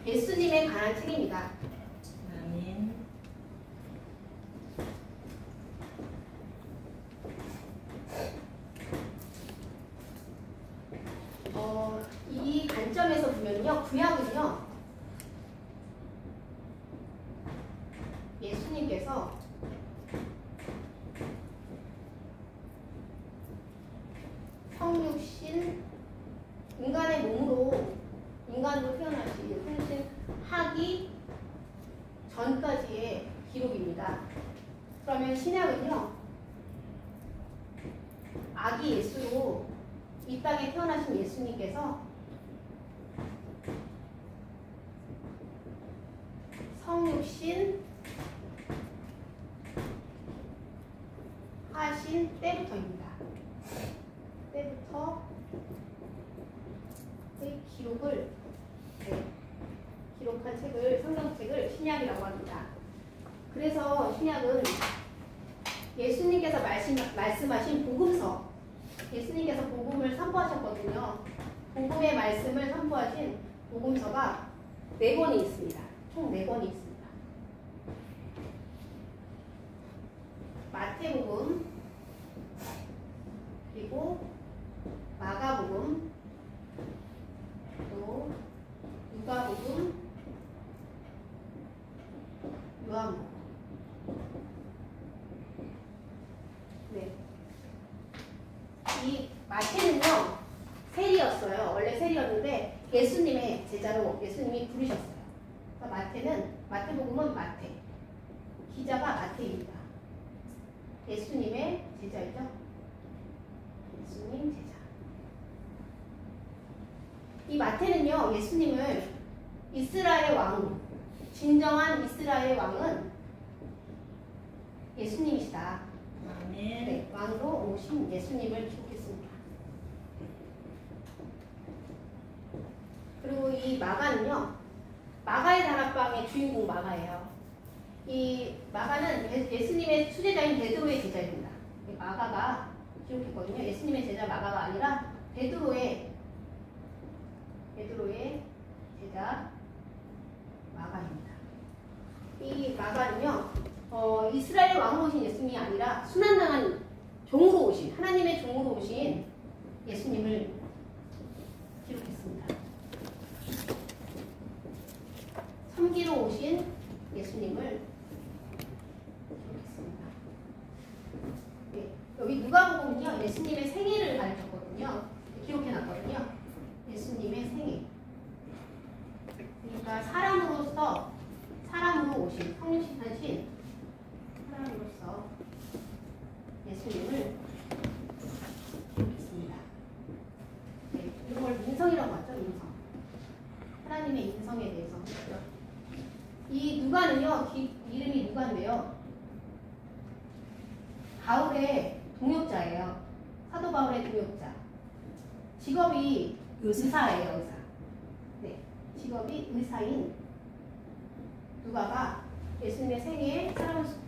예수님에 관한 책입니다. 아멘. 이 관점에서 보면요, 구약은요, 예수님께서 성육신, 인간의 몸으로, 인간으로 태어나신 하기 전까지의 기록입니다. 그러면 신약은요, 아기 예수로 이 땅에 태어나신 예수님께서 성육신 하신 때부터입니다. 때부터 기록을 기록한 책을, 성경책을 신약이라고 합니다. 그래서 신약은 예수님께서 말씀하신 복음서, 예수님께서 복음을 선포하셨거든요. 복음의 말씀을 선포하신 복음서가 4권이 있습니다. 총 4권이 있습니다. 마태복음, 그리고 마가복음, 또 누가복음, 요한복음. 네. 이 마태는요, 세리였어요. 원래 세리였는데 예수님의 제자로 예수님이 부르셨어요. 그러니까 마태는, 마태복음은 마태, 기자가 마태입니다. 예수님의 제자이죠. 예수님 제자. 이 마태는요, 예수님을 이스라엘의 왕, 진정한 이스라엘의 왕은 예수님이시다. 네, 왕으로 오신 예수님을 기록했습니다. 그리고 이 마가는요, 마가의 다락방의 주인공 마가예요. 이 마가는 예수님의 수제자인 베드로의 제자입니다. 마가가 기록했거든요. 예수님의 제자 마가가 아니라 베드로의 제자 마가입니다. 이 마가는요, 이스라엘 왕으로 오신 예수님이 아니라 순환당한 종으로 오신, 하나님의 종으로 오신 예수님을 기록했습니다. 섬기러 오신 예수님을 기록했습니다. 네, 여기 누가복음은요, 예수님의 생애를 가르쳤거든요. 기록해놨거든요. 예수님의 생애. 그러니까 사람으로 오신, 성육신하신 사람으로서 예수님을 기록했습니다. 네, 이런 걸 인성이라고 하죠. 인성. 하나님의 인성에 대해서. 이 누가는요, 이름이 누가인데요, 바울의 동역자예요. 사도 바울의 동역자. 직업이 의사예요, 의사. 네, 직업이 의사인 누가가 예수님의 생애에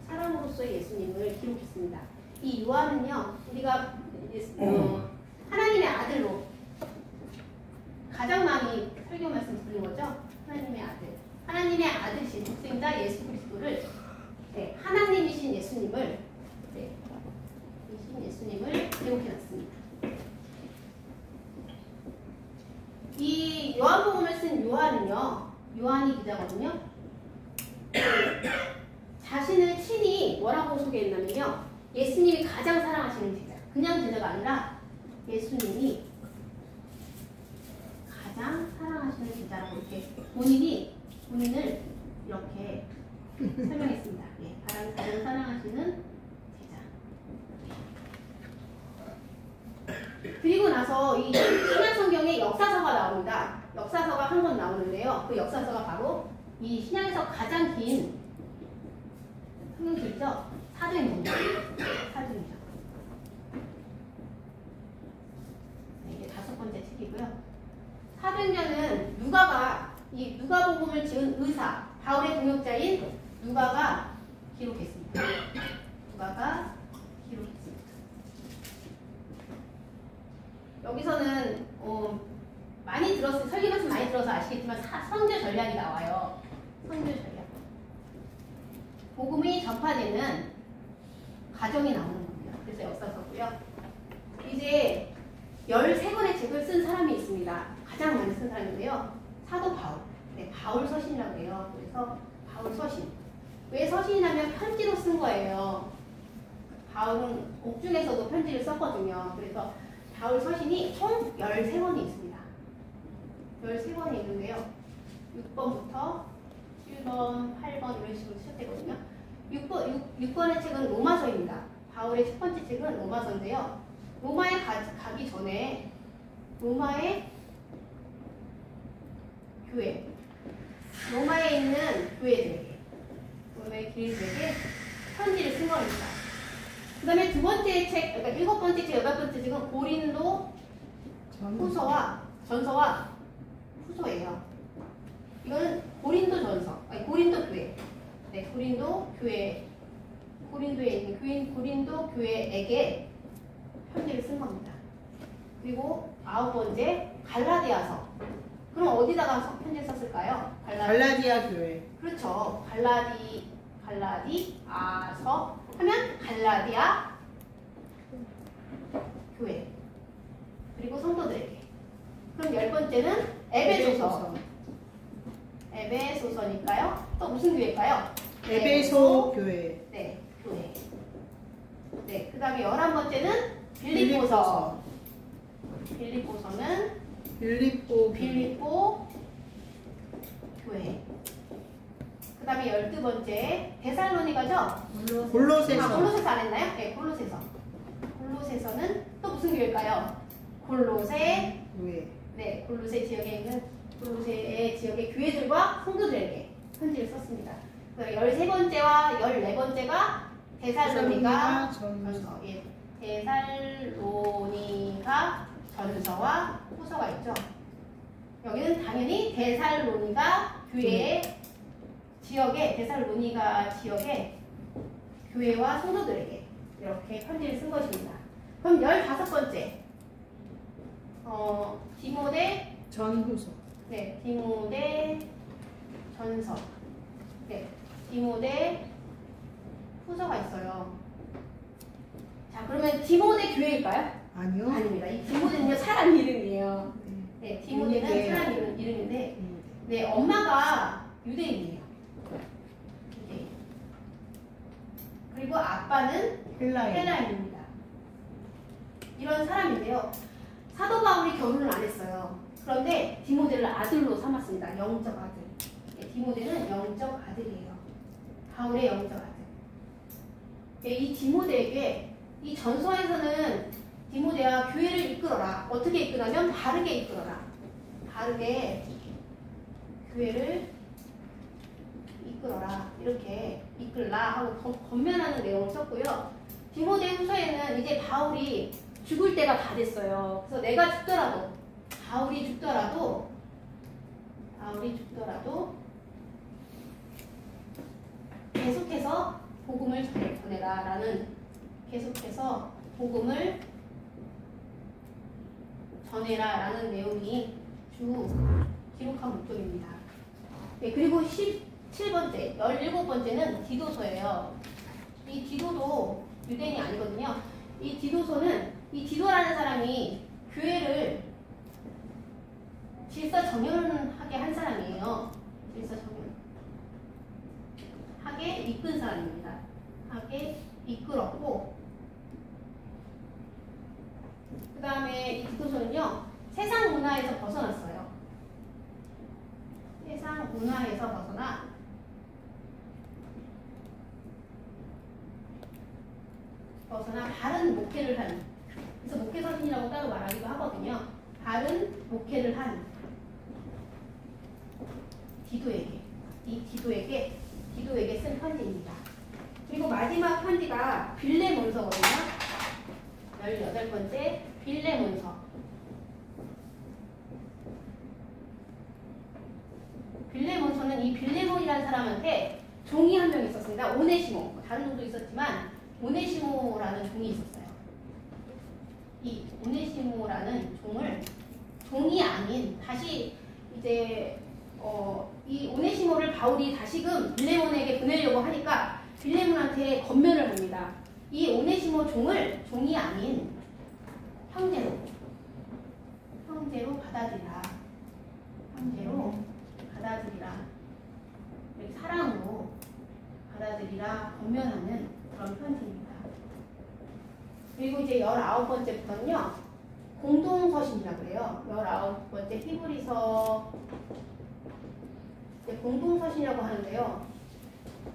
사람으로서의 예수님을 기록했습니다. 이 요한은요, 우리가 하나님의 아들로 가장 많이 설교 말씀 드린 거죠. 하나님의 아들. 하나님의 아들이신 독생자 예수 그리스도를, 네, 하나님이신 예수님을, 네, 예수님을 기록해놨습니다. 이 요한복음을 쓴 요한은요, 요한이 기자거든요. 자신을 친히 뭐라고 소개했냐면요, 예수님이 가장 사랑하시는 제자. 그냥 제자가 아니라 예수님이 가장 사랑하시는 제자라고 이렇게 본인을 이렇게 설명했습니다. 예, 가장 사랑하시는 제자. 그리고 나서 이 신약 성경에 역사서가 나옵니다. 역사서가 한 권 나오는데요. 그 역사서가 바로 이 신약에서 가장 긴 성경책이죠. 사도행전이죠. 사도행전. 네, 이게 5번째 책이고요. 사도행전은 이 누가복음을 지은 의사, 바울의 동역자인 누가가 기록했습니다. 누가가 기록했습니다. 여기서는 많이 들었어요. 설교 말씀 많이 들어서 아시겠지만 선교 전략이 나와요. 선교 전략. 복음이 전파되는 과정이 나오는 겁니다. 그래서 역사서고요. 이제 13권의 책을 쓴 사람이 있습니다. 가장 많이 쓴 사람인데요. 사도 바울. 네, 바울 서신이라고 해요. 그래서 바울 서신. 왜 서신이냐면 편지로 쓴 거예요. 바울은 옥중에서도 편지를 썼거든요. 그래서 바울 서신이 총 13권이 있습니다. 13권이 있는데요. 6번부터 7번, 8번 이런 식으로 시작되거든요. 6권의 책은 로마서입니다. 바울의 첫 번째 책은 로마서인데요. 로마에 가기 전에 로마의 교회, 로마에 있는 교회들에게, 로마의 교회들에게 편지를 쓴 겁니다. 그 다음에 두 번째 책, 그러니까 7번째 책, 8번째 책은 고린도 전서와 후서예요. 이거는 고린도 전서, 아니 고린도 교회. 네, 고린도 교회, 고린도에 있는 고린도 교회에게 편지를 쓴 겁니다. 그리고 9번째 갈라디아서. 그럼 어디다가 편지를 썼을까요? 갈라디아 교회. 그렇죠. 갈라디아서 하면 갈라디아 교회. 그리고 성도들에게. 그럼 10번째는 에베소서. 에베소서니까요. 또 무슨 교회일까요? 에베소 교회. 네, 교회. 네, 그 다음에 11번째는 빌립보서. 빌립보서는 빌립보 교회. 그 다음에 12번째 데살로니가죠? 골로새서. 골로새서 안 했나요? 네, 골로새서. 골로새서는 또 무슨 교회일까요? 골로새 교회. 네, 골로새 지역에 있는 골로새 지역의 교회들과 성도들에게 편지를 썼습니다. 13번째와 14번째가 데살로니가 전서. 예, 데살로니가 전서와 후서가 있죠. 여기는 당연히 데살로니가 교회의 지역에, 데살로니가 지역의 교회와 성도들에게 이렇게 편지를 쓴 것입니다. 그럼 15번째 디모데 전후서. 네, 디모데 전서. 네, 디모데 후서가 있어요. 자, 그러면 디모데 교회일까요? 아니요. 아닙니다. 이 디모데는요, 사람 이름이에요. 네, 디모데는 사람 이름인데, 네, 엄마가 유대인이에요. 유대인. 그리고 아빠는 헬라인입니다. 이런 사람인데요. 사도 바울이 결혼을 안 했어요. 그런데 디모데를 아들로 삼았습니다. 영적 아들. 네, 디모데는 영적 아들이에요. 바울의 영적 아들. 네, 이 디모데에게 이 전서에서는 디모데야 교회를 이끌어라. 어떻게 이끌냐면 바르게 이끌어라. 바르게 교회를 이끌어라. 이렇게 이끌라 하고 권면하는 내용을 썼고요. 디모데 후서에는 이제 바울이 죽을 때가 다 됐어요. 그래서 내가 죽더라도, 바울이 죽더라도 계속해서 복음을 전해라 라는, 계속해서 복음을 전해라 라는 내용이 주 기록한 목적입니다. 네, 그리고 17번째, 17번째는 디도서예요. 이 디도도 유대인이 아니거든요. 이 디도서는, 이 디도라는 사람이 교회를 질서정연하게 한 사람이에요. 질서정연하게 이끈 사람입니다. 하게 이끌었고, 그 다음에 이 디도서는요, 세상 문화에서 벗어났어요. 세상 문화에서 벗어나 바른 목회를 한, 그래서 목회서신이라고 따로 말하기도 하거든요. 바른 목회를 한 디도에게 쓴 편지입니다. 그리고 마지막 편지가 빌레몬서거든요. 18번째 빌레몬서. 빌레몬서는 이 빌레몬이라는 사람한테 종이 한 명 있었습니다. 오네시모. 다른 종도 있었지만 오네시모라는 종이 있었어요. 이 오네시모라는 종을 종이 아닌, 다시 이제 이 오네시모를 바울이 다시금 빌레몬에게 보내려고 하니까 빌레몬한테 권면을 합니다. 이 오네시모 종이 아닌 형제로 받아들이라. 형제로 받아들이라. 이렇게 사랑으로 받아들이라 권면하는 그런 편지입니다. 그리고 이제 19번째부터는요. 공동서신이라고 해요. 19번째 히브리서 공동서신이라고 하는데요.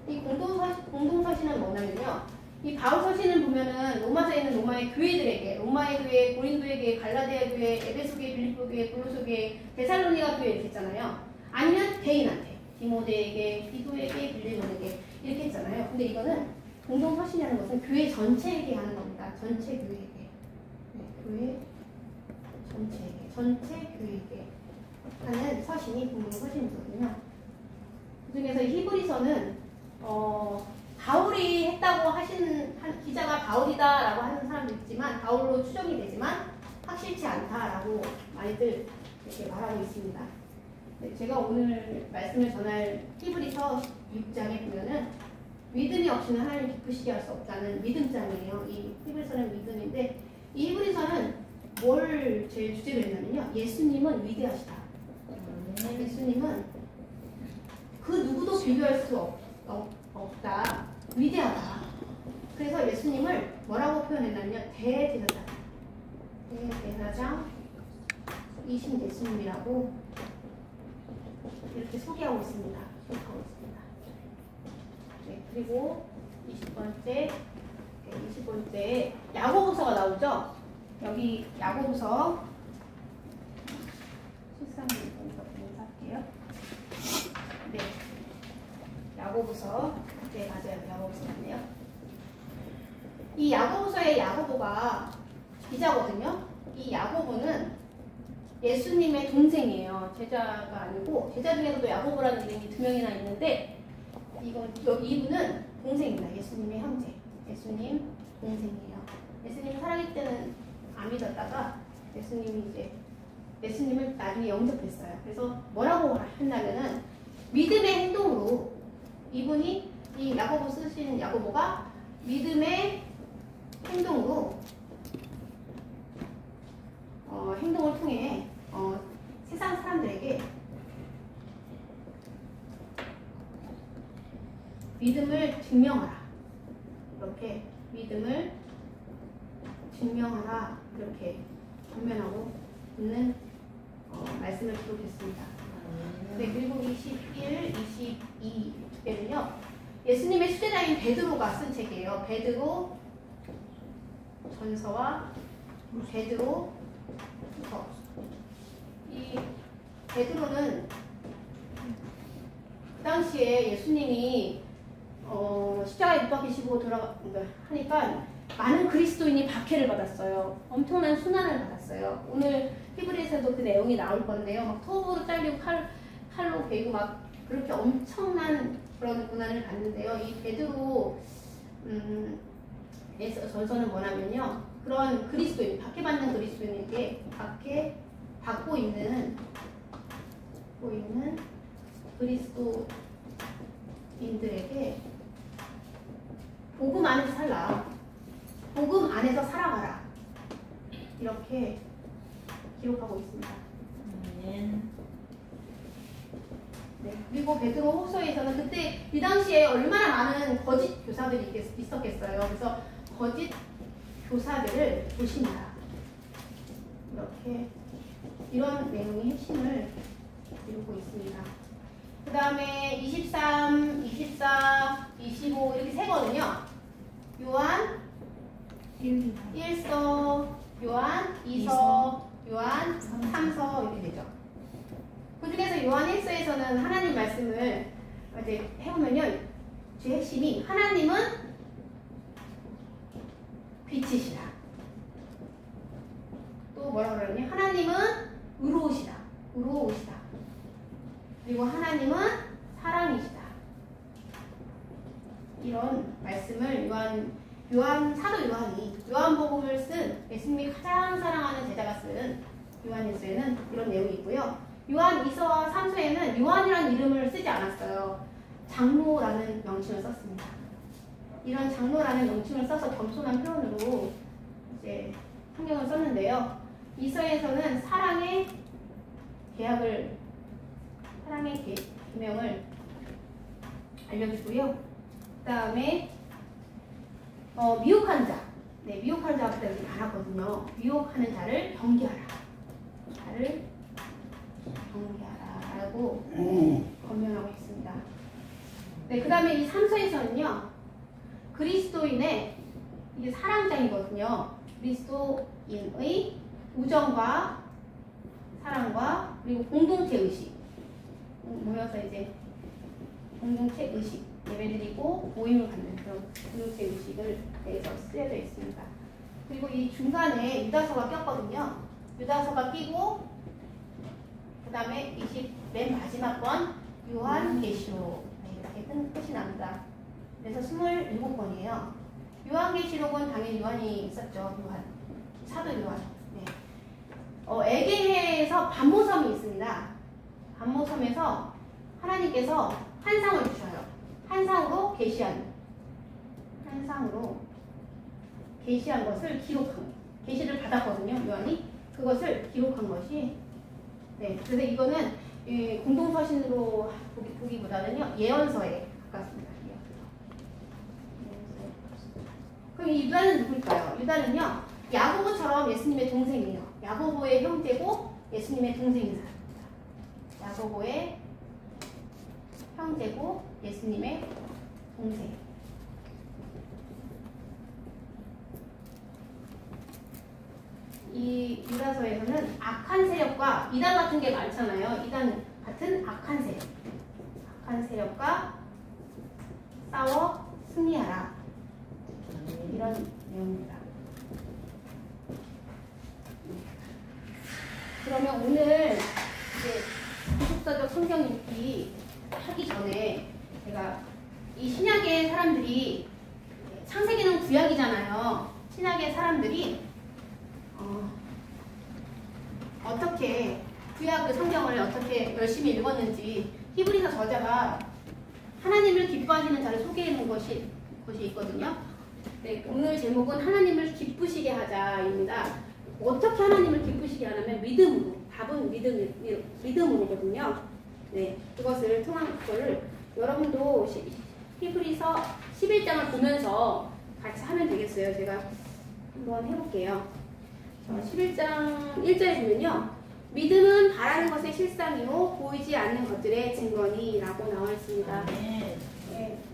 이 공동서신은 뭐냐면요. 이 바울 서신을 보면은 로마서에 있는 로마의 교회들에게, 로마의 교회, 고린도의 교회, 갈라디아 교회, 에베소 교회, 빌립보 교회, 골로새 교회, 데살로니가 교회 이렇게 했잖아요. 아니면 개인한테, 디모데에게, 디도에게, 빌레몬에게 이렇게 했잖아요. 근데 이거는 공동서신이라는 것은 교회 전체에게 하는 겁니다. 전체 교회에게. 네, 교회 전체에게, 전체 교회에게 하는 서신이 공동서신이거든요. 그 중에서 히브리서는 바울이 했다고 기자가 바울이다라고 하는 사람도 있지만, 바울로 추정이 되지만 확실치 않다라고 많이들 이렇게 말하고 있습니다. 네, 제가 오늘 말씀을 전할 히브리서 6장에 보면은 믿음이 없이는 하나님 기쁘시게 할 수 없다는 믿음장이에요. 이 히브리서는 믿음인데, 이 히브리서는 뭘 제일 주제로 했냐면요. 예수님은 위대하시다. 예수님은 그 누구도 비교할 수 없다. 위대하다. 그래서 예수님을 뭐라고 표현했냐면 대제사장, 이신 예수님이라고 이렇게 소개하고 있습니다. 네, 그리고 20번째 야고보서가 나오죠. 여기 야고보서 13번부터 할게요. 네, 야고보서. 네, 맞아요. 야고보서 맞네요. 이 야고보서의 야고보가 기자거든요. 이 야고보는 예수님의 동생이에요. 제자가 아니고, 제자 중에서도 야고보라는 이름이 2명이나 있는데, 이분은 동생입니다. 예수님의 형제. 예수님 동생이에요. 예수님이 살아계실 때는 안 믿었다가 예수님을 나중에 영접했어요. 그래서 뭐라고 했냐면은 믿음의 행동으로, 이분이 이 야고보 쓰신 야고보가 믿음의 행동으로 행동을 통해 세상 사람들에게 믿음을 증명하라. 이렇게 믿음을 증명하라. 이렇게 권면하고 있는 말씀을 기록했습니다. 네, 그리고 21, 22에는요. 예수님의 수제자인 베드로가 쓴 책이에요. 베드로 전서와 베드로 서. 이 베드로는 그 당시에 예수님이 십자가에 못 박히시고 하니까 많은 그리스도인이 박해를 받았어요. 엄청난 순환을 받았어요. 오늘 히브리서에서도 그 내용이 나올 건데요. 막 톱으로 잘리고 칼로 베고 막 그렇게 엄청난 그런 고난을 받는데요. 이 베드로 전서는 뭐냐면요. 그런 그리스도인, 박해받는 그리스도인에게 박해받고 있는 그리스도인들에게 복음 안에서 살라. 복음 안에서 살아가라. 이렇게 기록하고 있습니다. 네, 그리고 베드로 후서에서는 그때 이 당시에 얼마나 많은 거짓 교사들이 있었겠어요. 그래서 거짓 교사들을 조심하라. 이렇게 이런 내용의 핵심을 이루고 있습니다. 그 다음에 23, 24, 25 이렇게 세거든요. 요한 1서, 요한 2서, 요한 3서 이렇게 되죠. 그 중에서 요한 1서에서는 하나님 말씀을 이제 해보면요. 제 핵심이 하나님은 빛이시라. 또 뭐라 그러니? 하나님은 의로우시다. 그리고 하나님은 사랑이시다. 이런 말씀을 사도 요한이 요한복음을 쓴 예수님이 가장 사랑하는 제자가 쓴 요한일서에는 이런 내용이 있고요. 요한 2서와 3서에는 요한이라는 이름을 쓰지 않았어요. 장로라는 명칭을 썼습니다. 이런 장로라는 명칭을 써서 겸손한 표현으로 이제 성경을 썼는데요. 2서에서는 사랑의 계명을 알려주고요. 그 다음에 미혹한 자, 미혹하는 자가 그때 많았거든요. 미혹하는 자를 경계하라. 라고 권면하고 있습니다. 네, 그 다음에 이 3서에서는요, 그리스도인의 이게 사랑장이거든요. 그리스도인의 우정과 사랑과 그리고 공동체 의식 모여서 이제 공동체 의식 예배드리고 모임을 갖는 그런 공동체 의식을 대해서 쓰여져 있습니다. 그리고 이 중간에 유다서가 꼈거든요. 유다서가 끼고 그 다음에 맨 마지막 건 요한계시록 이렇게 끝이 납니다. 그래서 27권이에요. 요한계시록은 당연히 요한이 있었죠. 사도 요한. 에게해에서 반모섬이 있습니다. 반모섬에서 하나님께서 한 상을 주셔요. 한상으로 계시한 것을 기록한, 계시를 받았거든요. 요한이 그것을 기록한 것이, 그래서 이거는 공동서신으로 보기보다는요 예언서에 가깝습니다. 그럼 이 유다는 누굴까요? 유다는요 야고보처럼 예수님의 동생이에요. 야고보의 형제고 예수님의 동생인 사람입니다. 야고보의 형제고 예수님의 동생. 이 유다서에서는 악한 세력과 이단 같은 게 많잖아요. 이단 같은 악한 세력과 싸워 승리하라. 이런 내용입니다. 그러면 오늘 이제 기독사적 성경 읽기 하기 전에 제가 이 신약의 사람들이 창세기는 구약이잖아요. 신약의 사람들이 어떻게 구약 그 성경을 어떻게 열심히 읽었는지 히브리서 저자가 하나님을 기뻐하시는 자를 소개해 놓은 것이 있거든요. 오늘 제목은 하나님을 기쁘시게 하자입니다. 어떻게 하나님을 기쁘시게 하냐면 믿음으로. 답은 믿음으로거든요. 그것을 통한 거를 여러분도 히브리서 11장을 보면서 같이 하면 되겠어요. 제가 한번 해볼게요. 11장 1절에 보면요. 믿음은 바라는 것의 실상이요 보이지 않는 것들의 증거니 라고 나와 있습니다.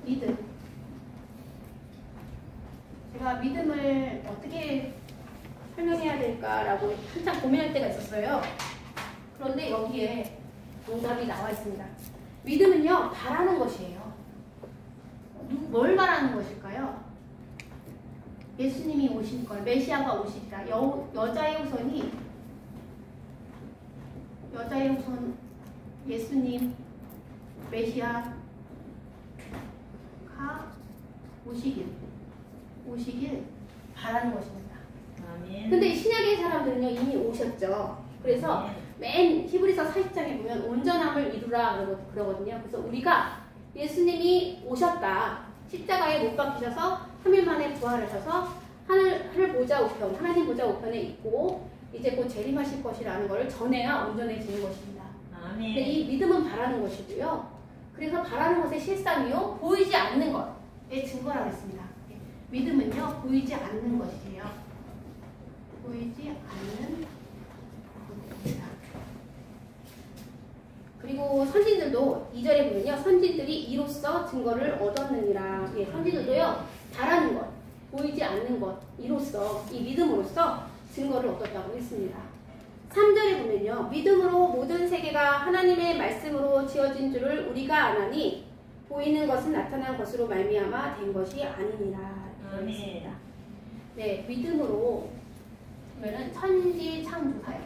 믿음. 제가 믿음을 어떻게 설명해야 될까라고 한참 고민할 때가 있었어요. 그런데 여기에 정답이 나와 있습니다. 믿음은요, 바라는 것이에요. 뭘 바라는 것일까요? 예수님이 오실 걸, 메시아가 오시리라. 여자의 후손, 예수님, 메시아가 오시길 바라는 것입니다. 근데 신약의 사람들은요 이미 오셨죠. 그래서 맨 히브리서 40장에 보면 온전함을 이루라 그러거든요. 그래서 우리가 예수님이 오셨다, 십자가에 못 박히셔서 3일 만에 부활하셔서 하늘 보좌 우편, 하나님 보좌 우편에 있고 이제 곧 재림하실 것이라는 것을 전해야 온전해지는 것입니다. 근데 이 믿음은 바라는 것이고요. 그래서 바라는 것의 실상이요 보이지 않는 것의 증거라고 했습니다. 믿음은요 보이지 않는 것이에요. 보이지 않는 것입니다. 그리고 선진들도 2절에 보면요. 선진들이 이로써 증거를 얻었느니라. 선진들도요. 바라는 것, 보이지 않는 것, 이로써, 이 믿음으로써 증거를 얻었다고 했습니다. 3절에 보면요. 믿음으로 모든 세계가 하나님의 말씀으로 지어진 줄을 우리가 아나니 보이는 것은 나타난 것으로 말미암아 된 것이 아니니라. 했습니다. 믿음으로 그러면은 천지 창조 사역.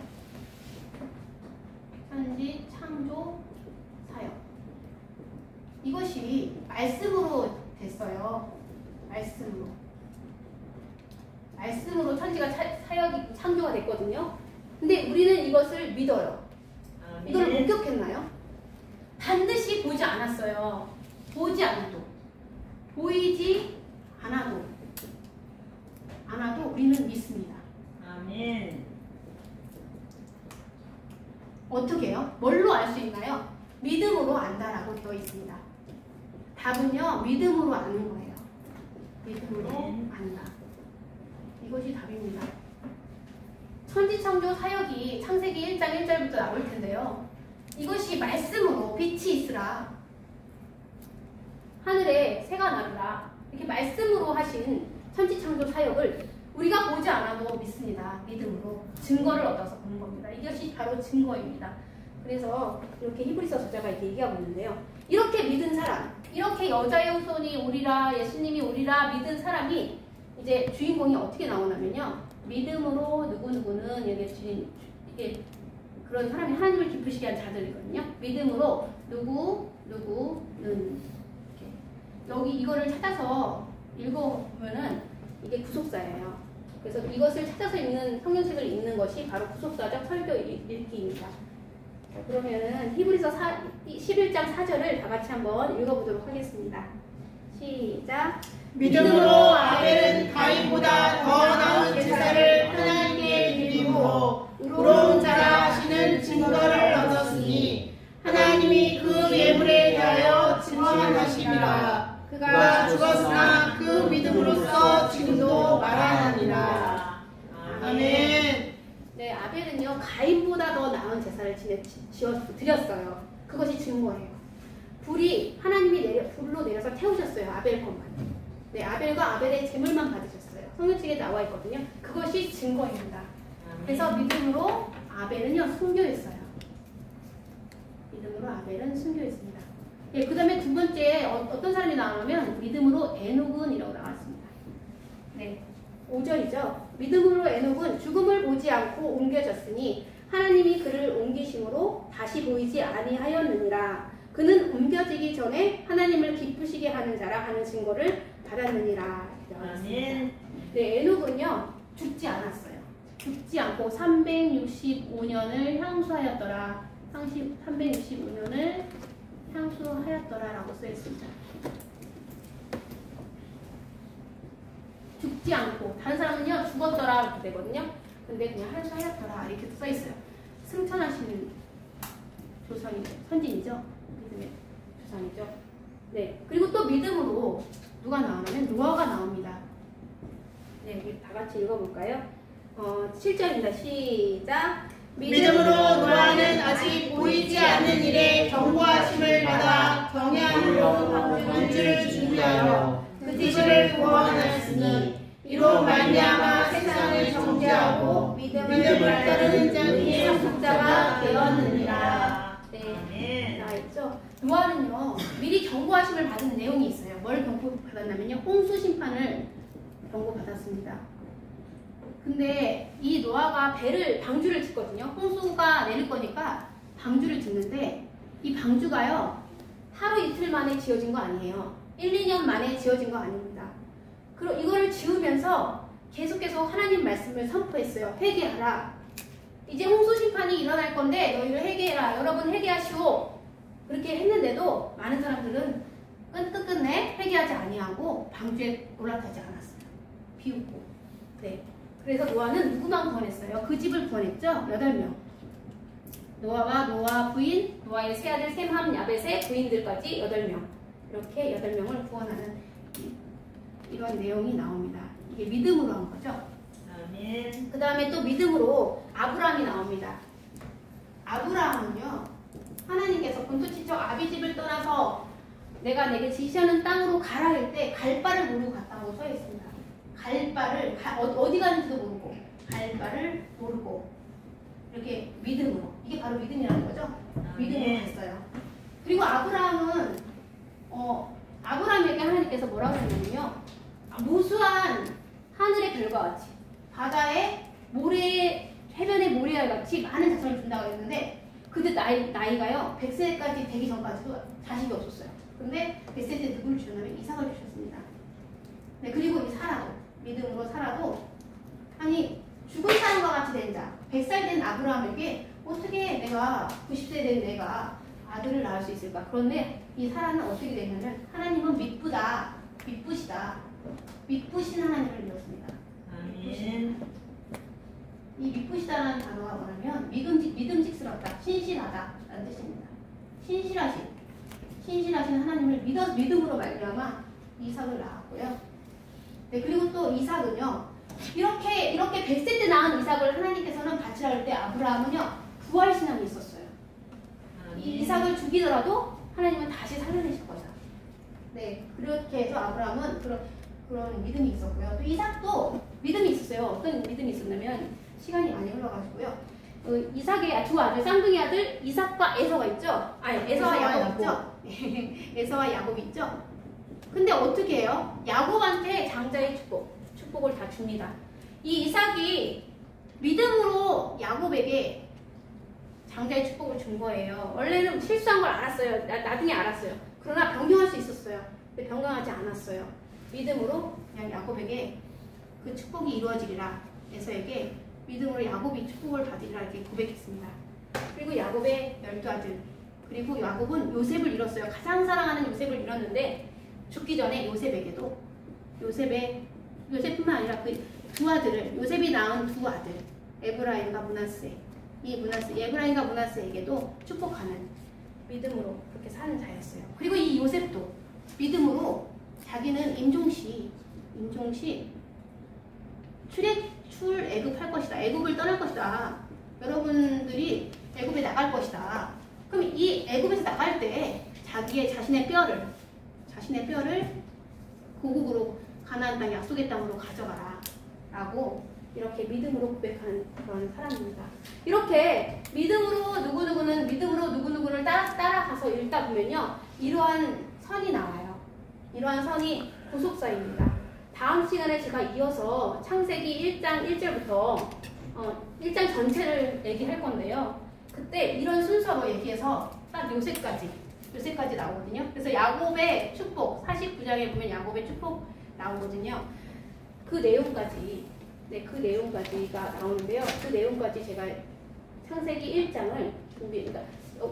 천지 창조 사역. 이것이 말씀으로 됐어요. 말씀으로 천지가 사역이 창조가 됐거든요. 근데 우리는 이것을 믿어요. 이걸 목격했나요? 반드시 보지 않았어요. 보지 않아도, 보이지 않아도 우리는 믿습니다. 아멘. 어떻게 해요? 뭘로 알 수 있나요? 믿음으로 안다라고 되어 있습니다. 답은요, 믿음으로 아는 거예요. 믿음으로 안다. 이것이 답입니다. 천지창조 사역이 창세기 1장 1절부터 나올 텐데요. 이것이 말씀으로 빛이 있으라, 하늘에 새가 나르라, 이렇게 말씀으로 하신 천지창조 사역을 우리가 보지 않아도 믿습니다. 믿음으로 증거를 얻어서 보는 겁니다. 이것이 바로 증거입니다. 그래서 이렇게 히브리서 저자가 이렇게 얘기하고 있는데요. 이렇게 믿은 사람, 이렇게 여자의 후손이 오리라, 예수님이 오리라 믿은 사람이 이제 주인공이 어떻게 나오냐면요. 믿음으로 누구누구는 이게 그런 사람이 하나님을 기쁘시게 한 자들이거든요. 믿음으로 누구는 이렇게 여기 이거를 찾아서 읽어보면은 이게 구속사예요. 그래서 이것을 찾아서 읽는 성경책을 읽는 것이 바로 구속사적 설교 읽기입니다. 자, 그러면은 히브리서 11장 4절을 다 같이 한번 읽어보도록 하겠습니다. 시작. 믿음으로 아벨은 가인보다 더 나은 제사를 하나님께 드리고 의로운 자라 하시는 증거를 얻었으니 하나님이 그 예물에 대하여 증언하심이라. 그가 죽었으나 그 믿음으로써 지금도 말하느니라. 아멘. 네, 아벨은요 가인보다 더 나은 제사를 드렸어요. 그것이 증거예요. 불이 하나님이 불로 내려서 태우셨어요. 아벨 것만. 네, 아벨과 아벨의 제물만 받으셨어요. 성경책에 나와 있거든요. 그것이 증거입니다. 그래서 믿음으로 아벨은요 순교했어요. 믿음으로 아벨은 순교했습니다. 예, 그 다음에 두 번째 어떤 사람이 나오냐면 믿음으로 에녹은이라고 나왔습니다. 네, 5절이죠. 믿음으로 에녹은 죽음을 보지 않고 옮겨졌으니 하나님이 그를 옮기심으로 다시 보이지 아니하였느니라. 그는 옮겨지기 전에 하나님을 기쁘시게 하는 자라 하는 증거를 받았느니라. 아멘. 네, 에녹은요 죽지 않았어요. 죽지 않고 365년을 향수하였더라. 365년을 향수하였더라라고 써 있습니다. 죽지 않고, 다른 사람은요 죽었더라 이렇게 되거든요. 근데 그냥 향수하였더라 이렇게 써 있어요. 승천하시는 조상이죠, 선진이죠, 믿음의 조상이죠. 네, 그리고 또 믿음으로 누가 나오냐면 노아가 나옵니다. 네, 우리 다 같이 읽어볼까요? 7절입니다. 시작. 믿음으로 노아는 아직 보이지 않는 일에 경고하심을 받아 경외함으로 방주를 준비하여 그 집을 구원하였으니 이로 말미암아 세상을 정죄하고 믿음을 따르는 자의 상속자가 되었느니라. 네, 나있죠. 노아는요 미리 경고하심을 받은 내용이 있어요. 뭘 경고받았냐면요, 홍수 심판을 경고받았습니다. 근데 이 노아가 방주를 짓거든요. 홍수가 내릴 거니까 방주를 짓는데 이 방주가요 하루 이틀 만에 지어진 거 아니에요. 1, 2년 만에 지어진 거 아닙니다. 그리고 이거를 지으면서 계속 하나님 말씀을 선포했어요. 회개하라. 이제 홍수 심판이 일어날 건데 너희를 회개해라. 여러분 회개하시오. 그렇게 했는데도 많은 사람들은 끝끝내 회개하지 아니하고 방주에 올라타지 않았어요. 비웃고. 네. 그래서 노아는 누구만 구원했어요? 그 집을 구원했죠? 8명. 노아와 노아 부인, 노아의 세 아들 셈, 함, 야벳의 부인들까지 8명. 이렇게 8명을 구원하는 이런 내용이 나옵니다. 이게 믿음으로 한 거죠. 아멘. 그 다음에 또 믿음으로 아브라함이 나옵니다. 아브라함은요, 하나님께서 본토지쪽 아비집을 떠나서 내가 내게 지시하는 땅으로 가라 할 때 갈 바를 모르고 갔다고 써 있습니다. 갈 바를 어디 가는지도 모르고 갈 바를 모르고 이렇게 믿음으로, 이게 바로 믿음이라는 거죠. 믿음으로 갔어요. 그리고 아브라함에게 하나님께서 뭐라고 했냐면요, 무수한 하늘의 별과 같이 바다의 모래, 해변의 모래와 같이 많은 자손을 준다고 했는데 그때 나이가요 100세까지 되기 전까지도 자식이 없었어요. 근데 100세 때 누구를 주셨냐면 이삭을 주셨습니다. 네, 그리고 이 사라도 믿음으로 살아도, 아니 죽은 사람과 같이 된 자, 100살 된 아브라함에게 어떻게 내가 90세 된 내가 아들을 낳을 수 있을까? 그런데 이 사람은 어떻게 되냐면 하나님은 미쁘다, 미쁘시다, 미쁘신 하나님을 믿었습니다. 아멘. 이 미쁘시다라는 단어가 뭐냐면 믿음직스럽다, 신실하다라는 뜻입니다. 신실하신 하나님을 믿음으로 말미암아 이삭을 낳았고요. 네, 그리고 또 이삭은요, 이렇게 100세 때 낳은 이삭을 하나님께서는 바치라 할 때 아브라함은요, 부활신앙이 있었어요. 이 이삭을 죽이더라도 하나님은 다시 살려내실 거다. 네, 그렇게 해서 아브라함은 그런 믿음이 있었고요. 또 이삭도 믿음이 있었어요. 어떤 믿음이 있었냐면, 시간이 많이 흘러가지고요. 이삭의 두 아들, 쌍둥이 아들 이삭과 에서가 있죠? 아니, 에서와 야곱 있죠? 에서와 야곱이 있죠? 근데 어떻게 해요? 야곱한테 장자의 축복을 다 줍니다. 이 이삭이 믿음으로 야곱에게 장자의 축복을 준 거예요. 원래는 실수한 걸 알았어요. 나중에 알았어요. 그러나 변경할 수 있었어요. 근데 변경하지 않았어요. 믿음으로 그냥 야곱에게 그 축복이 이루어지리라. 에서에게 믿음으로 야곱이 축복을 받으리라 이렇게 고백했습니다. 그리고 야곱의 12아들, 그리고 야곱은 요셉을 잃었어요. 가장 사랑하는 요셉을 잃었는데 죽기 전에 요셉에게도 요셉뿐만 아니라 그 두 아들을, 요셉이 낳은 두 아들, 에브라임과 므낫세, 에브라임과 므낫세에게도 축복하는 믿음으로 그렇게 사는 자였어요. 그리고 이 요셉도 믿음으로 자기는 임종시 출애굽할 것이다. 애굽을 떠날 것이다. 여러분들이 애굽에 나갈 것이다. 그럼 이 애굽에서 나갈 때 자신의 뼈를 고국으로 가나안 땅 약속의 땅으로 가져가라 라고 이렇게 믿음으로 고백하는 그런 사람입니다. 이렇게 믿음으로 누구누구를 따라가서 읽다 보면요, 이러한 선이 나와요. 이러한 선이 구속사입니다. 다음 시간에 제가 이어서 창세기 1장 1절부터 1장 전체를 얘기할 건데요. 그때 이런 순서로 얘기해서 딱 요새까지 나오거든요. 그래서 야곱의 축복, 49장에 보면 야곱의 축복 나오거든요. 그 내용까지가 나오는데요. 그 내용까지 제가 창세기 1장을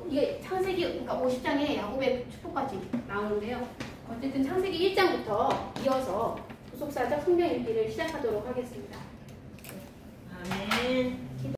이게 그러니까 50장에 야곱의 축복까지 나오는데요. 어쨌든 창세기 1장부터 이어서 구속사적 성경 읽기를 시작하도록 하겠습니다. 아멘.